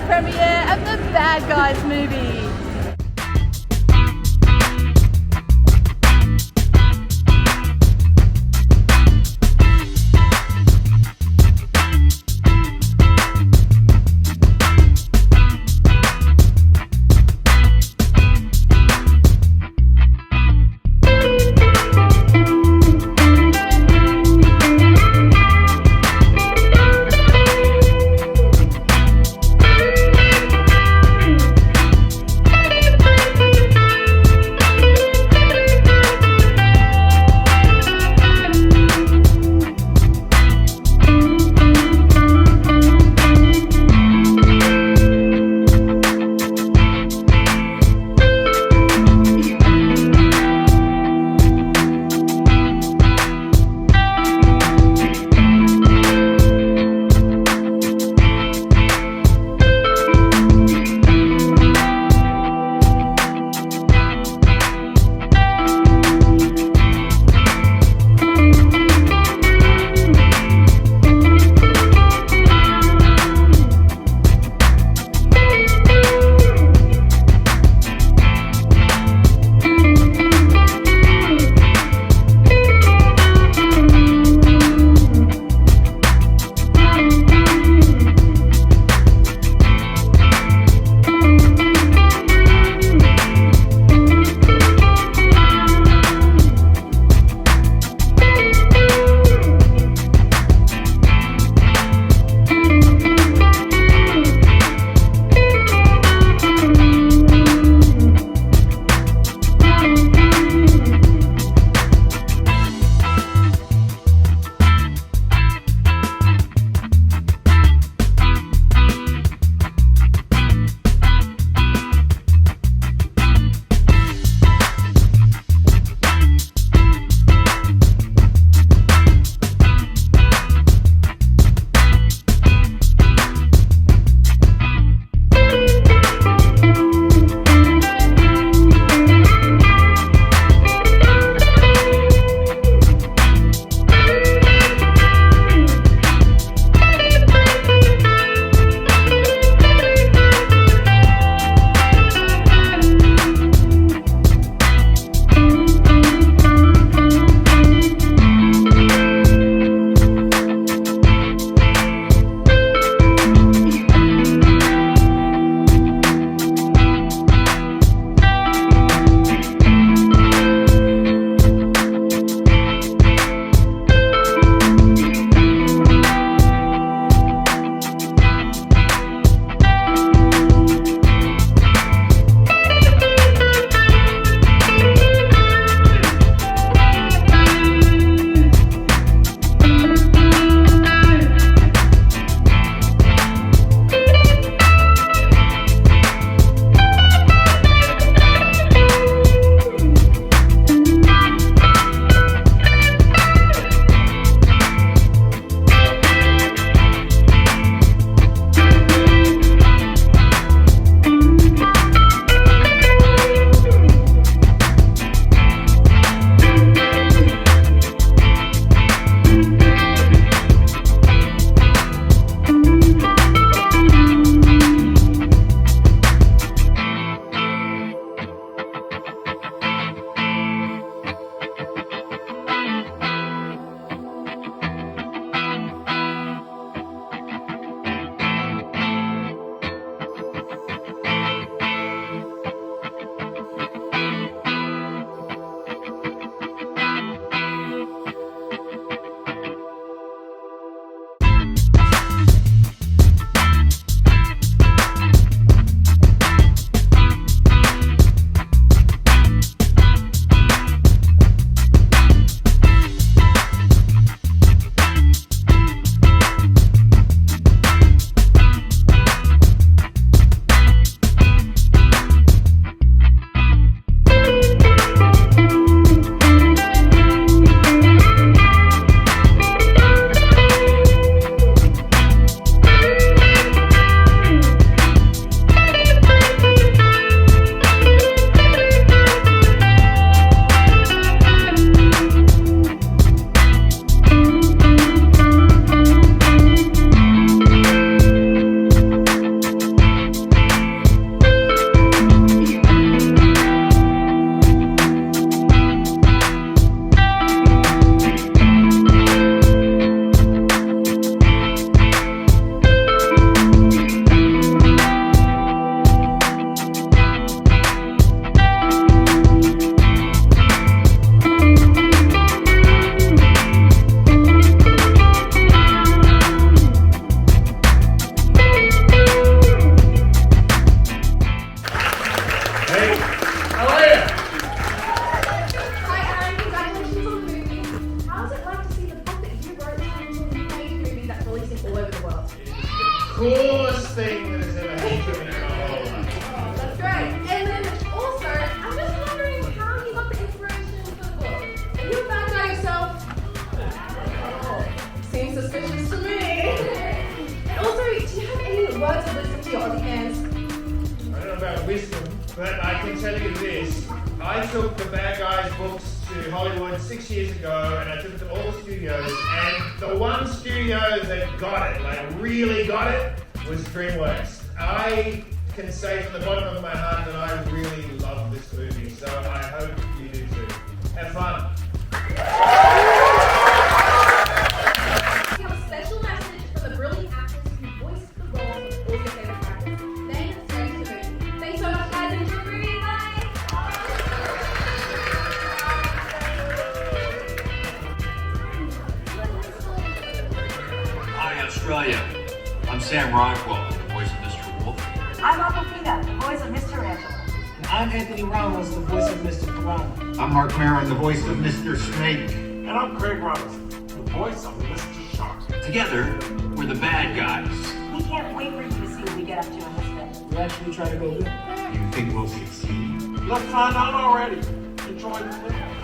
premiere of the Bad Guys movie. coolest thing that has ever happened to me in my whole life. That's great. And then also, I'm just wondering how you got the inspiration for the book. Are you a bad guy yourself? Oh, seems suspicious to me. And also, do you have any words of wisdom to your Aussie fans? I don't know about wisdom, but I can tell you this. I took the Bad Guys books to Hollywood 6 years ago, and I took it to all the studios, and the one studio that got it, like really got it, was DreamWorks. I can say from the bottom of my heart that I really love this movie, so I hope you do too. Have fun. We have a special message from the brilliant actors who voiced the roles of all your favorite characters. Then, straight to the movie. Thanks so much, guys, and enjoy the movie. Bye! Hi, Australia. I'm Sam Rockwell, the voice of Mr. Wolf. I'm Aquafina, the voice of Mr. Angela. I'm Anthony Ramos, the voice of Mr. Piranha. I'm Mark Maron, the voice of Mr. Snake. And I'm Craig Robinson, the voice of Mr. Shark. Together, we're the bad guys. We can't wait for you to see what we get up to in this film. We actually try to go good. You think we'll succeed? Let's find out already. Enjoy the film.